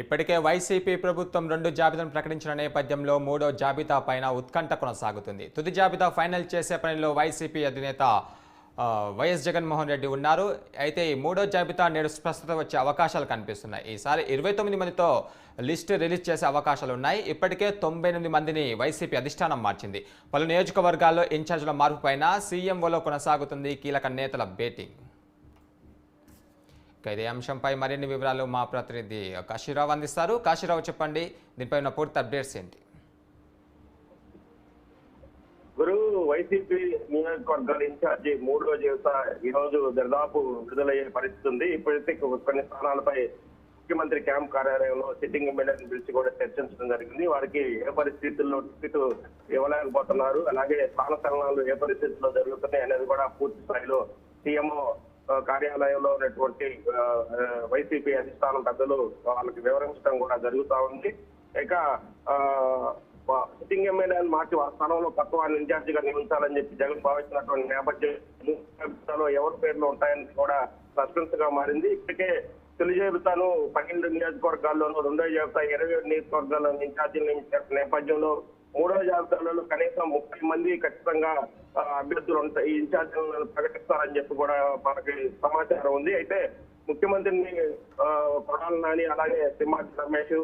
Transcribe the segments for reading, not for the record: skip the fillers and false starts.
ఇప్పటికే వైసీపీ ప్రభుత్వం 2 జాబితాను ప్రకటించిన నేపథ్యంలో మూడో జాబితా పైన ఉత్కంఠ కొనసాగుతుంది. తుది జాబితా ఫైనల్ చేసే పనిలో వైసీపీ అధినేత వైఎస్ జగన్మోహన్ రెడ్డి ఉన్నారు. అయితే ఈ మూడో జాబితా నేడు స్పష్టత వచ్చే అవకాశాలు కనిపిస్తున్నాయి. ఈసారి 29 మందితో లిస్టు రిలీజ్ చేసే అవకాశాలు ఉన్నాయి. ఇప్పటికే 98 మందిని వైసీపీ అధిష్టానం మార్చింది. పలు నియోజకవర్గాల్లో ఇన్ఛార్జీల మార్పుపైన సీఎంఓలో కొనసాగుతుంది కీలక నేతల భేటీ. ఇదే అంశంపై మరిన్ని వివరాలు మా ప్రతినిధి కాశీరావు అందిస్తారు. కాశీరావు, చెప్పండి, దీనిపై ఉన్న పూర్తి అప్డేట్స్ ఏంటి? గురు, వైసీపీ నియోజకవర్గాల ఇన్ఛార్జి మూడో జాబితా ఈ రోజు దాదాపు విడుదలయ్యే పరిస్థితి ఉంది. ఇప్పుడైతే కొన్ని స్థానాలపై ముఖ్యమంత్రి క్యాంప్ కార్యాలయంలో సిట్టింగ్ ఎమ్మెల్యేని పిలిచి కూడా చర్చించడం జరిగింది. వారికి ఏ పరిస్థితుల్లో టికెట్ ఇవ్వలేకపోతున్నారు, అలాగే స్థాన చలనాలు ఏ పరిస్థితుల్లో జరుగుతున్నాయి అనేది కూడా పూర్తి స్థాయిలో సీఎంఓ కార్యాలయంలో ఉన్నటువంటి వైసీపీ అధిష్టానం పెద్దలు వాళ్ళకి వివరించడం కూడా జరుగుతా ఉంది. ఇక సిట్టింగ్ ఎమ్మెల్యేని మార్చి ఆ స్థానంలో కొత్త వారిని ఇన్ఛార్జిగా నియమించాలని చెప్పి జగన్ భావించినటువంటి నేపథ్యంలో ఎవరి పేర్లు ఉంటాయని కూడా సస్పెన్స్ గా మారింది. ఇప్పటికే తొలి జాబితాను 12 నియోజకవర్గాల్లోనూ, రెండో జాబితా 27 నియోజకవర్గాల్లో ఇన్ఛార్జీలు నియమించిన నేపథ్యంలో మూడో జాబితాలలో కనీసం 30 మంది ఖచ్చితంగా అభ్యర్థులు ఉంటాయి, ఈ ఇన్ఛార్జీలను ప్రకటిస్తారని చెప్పి కూడా మనకి సమాచారం ఉంది. అయితే ముఖ్యమంత్రిని కొడాలి నాని, అలాగే సింహాద్రి రమేష్,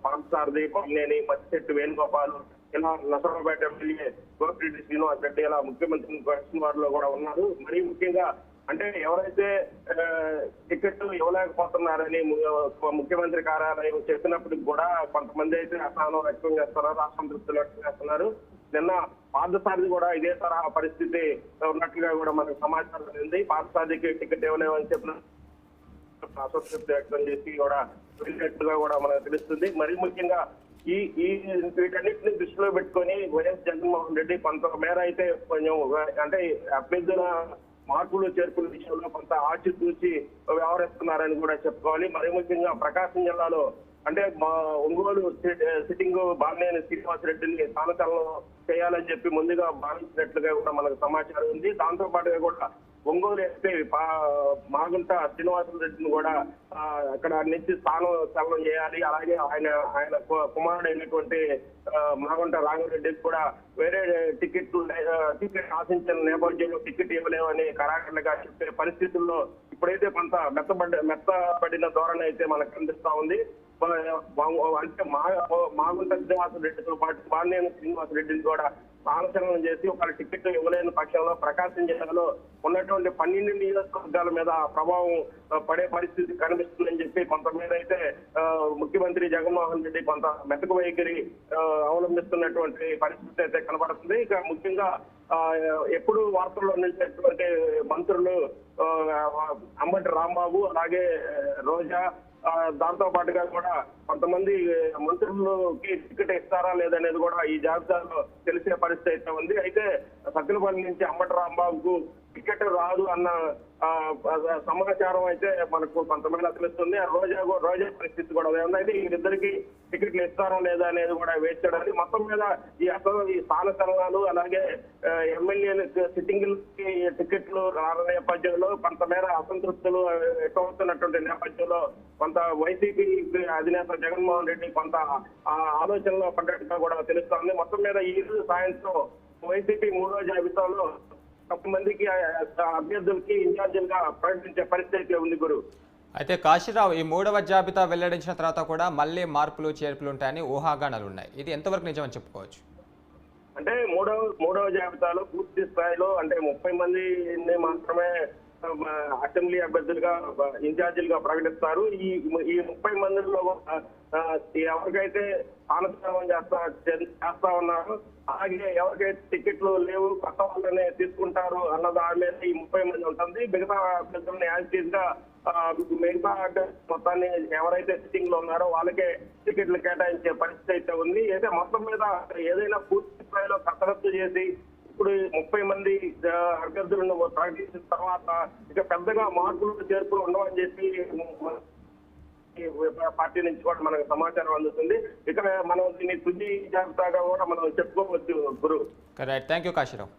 పాంసారథి, పల్లేని, మత్స్యశెట్టి వేణుగోపాల్, ఇలా నసరావుపేట ఎమ్మెల్యే గోపిరెడ్డి శ్రీనివాస్ రెడ్డి ఇలా ముఖ్యమంత్రిని ప్రకటించిన వారిలో కూడా ఉన్నారు. మరీ ముఖ్యంగా అంటే ఎవరైతే టికెట్ ఇవ్వలేకపోతున్నారని ముఖ్యమంత్రి కార్యాలయం చెప్పినప్పటికి కూడా కొంతమంది అయితే అసహనం వ్యక్తం చేస్తున్నారు, అసంతృప్తులు వ్యక్తం చేస్తున్నారు. నిన్న పార్థసారథి కూడా ఇదే తరహా పరిస్థితి ఉన్నట్లుగా కూడా మనకు సమాచారం ఉంది. పార్థసారథికి టికెట్ ఇవ్వలేమని చెప్పిన అసంతృప్తి వ్యక్తం చేసి కూడా వెళ్ళినట్లుగా కూడా మనకు తెలుస్తుంది. మరీ ముఖ్యంగా ఈ వీటన్నిటిని దృష్టిలో పెట్టుకొని వైఎస్ జగన్మోహన్ రెడ్డి కొంత మేర అయితే కొంచెం అంటే అభ్యర్థుల మార్పులు చేర్పుల విషయంలో కొంత ఆచితూచి వ్యవహరిస్తున్నారని కూడా చెప్పుకోవాలి. మరీ ముఖ్యంగా ప్రకాశం జిల్లాలో అంటే ఒంగోలు సిట్టింగ్ బాలినేని శ్రీనివాస్ రెడ్డిని స్థానచలనం చేయాలని చెప్పి ముందుగా భావించినట్లుగా కూడా మనకు సమాచారం ఉంది. దాంతో పాటుగా కూడా ఒంగోలు ఎస్పీ మాగుంట శ్రీనివాసరెడ్డిని కూడా అక్కడ నుంచి స్థానం చేయాలి, అలాగే ఆయన కుమారుడు అయినటువంటి మాగుంట రాఘవరెడ్డికి కూడా వేరే టికెట్ ఆశించిన నేపథ్యంలో టికెట్ ఇవ్వలేమని కరాఖండిగా చెప్పే పరిస్థితుల్లో ఇప్పుడైతే కొంత మెత్తబడిన ధోరణి అయితే మనకు కనిపిస్తా ఉంది. అంటే మాగుంట శ్రీనివాసరెడ్డితో పాటు బాలినేని శ్రీనివాసరెడ్డిని కూడా స్థానచలనం చేసి ఒక టికెట్ ఇవ్వలేని పక్షంలో ప్రకాశం జిల్లాలో ఉన్నటువంటి 12 నియోజకవర్గాల మీద ప్రభావం పడే పరిస్థితి కనిపిస్తుందని చెప్పి కొంతమీద అయితే ముఖ్యమంత్రి జగన్మోహన్ రెడ్డి కొంత మెతక వైఖరి అవలంబిస్తున్నటువంటి పరిస్థితి అయితే కనబడుతుంది. ఇక ముఖ్యంగా ఎప్పుడు వార్తల్లో నిలిచేటువంటి మంత్రులు అంబటి రాంబాబు, అలాగే రోజా, దాంతో పాటుగా కూడా కొంతమంది మంత్రులకి టికెట్ ఇస్తారా లేదనేది కూడా ఈ జాబితాలో తెలిసే పరిస్థితి అయితే ఉంది. అయితే సత్యనపల్లి నుంచి అంబటి రాంబాబుకు టికెట్ రాదు అన్న సమాచారం అయితే మనకు కొంతమంది తెలుస్తుంది. రోజా పరిస్థితి కూడా అయితే వీరిద్దరికి టికెట్లు ఇస్తారా లేదా అనేది కూడా వేచాడని మొత్తం మీద ఈ స్థాన చలనాలు, అలాగే ఎమ్మెల్యేలు సిట్టింగ్ టికెట్లు రాని నేపథ్యంలో కొంతమేర అసంతృప్తులు ఎక్కువవుతున్నటువంటి నేపథ్యంలో కొంత వైసీపీ అధినేత జగన్మోహన్ రెడ్డి కొంత ఆలోచనలో పడ్డట్టుగా కూడా తెలుస్తోంది. మొత్తం మీద ఈ రోజు సాయంత్రం వైసీపీ మూడో జాబితాలో కొంతమందికి అభ్యర్థులకి ఇన్ఛార్జీలుగా ప్రకటించే పరిస్థితి ఉంది గురు. అయితే కాశీరావు, ఈ మూడవ జాబితా వెల్లడించిన తర్వాత కూడా మళ్ళీ మార్పులు చేర్పులు ఉంటాయని ఊహాగానాలు ఉన్నాయి. ఇది ఎంతవరకు నిజమని చెప్పుకోవచ్చు? అంటే మూడవ జాబితాలో పూర్తి స్థాయిలో అంటే 30 మందిని మాత్రమే అసెంబ్లీ అభ్యర్థులుగా ఇన్ఛార్జీలుగా ప్రకటిస్తారు. ఈ 30 మందిలో ఎవరికైతే స్థానచలనం చేస్తా ఉన్నారు, అలాగే ఎవరికైతే టికెట్లు లేవు కొత్త వాళ్ళనే తీసుకుంటారు అన్న దాని మీద ఈ 30 మంది ఉంటుంది. మిగతా అభ్యర్థులను యాజిటీజ్ గా మిగతా మొత్తాన్ని ఎవరైతే సిట్టింగ్ లో ఉన్నారో వాళ్ళకే టికెట్లు కేటాయించే పరిస్థితి అయితే ఉంది. అయితే మొత్తం మీద ఏదైనా పూర్తి స్థాయిలో కసరత్తు చేసి ఇప్పుడు 30 మంది అభ్యర్థులను ప్రకటించిన తర్వాత ఇక పెద్దగా మార్పులు చేర్పులు ఉండవని చెప్పి పార్టీ నుంచి కూడా మనకు సమాచారం అందుతుంది. ఇక మనం దీన్ని తుది జాబితాగా కూడా మనం చెప్పుకోవచ్చు గురు. Thank you Kasirao.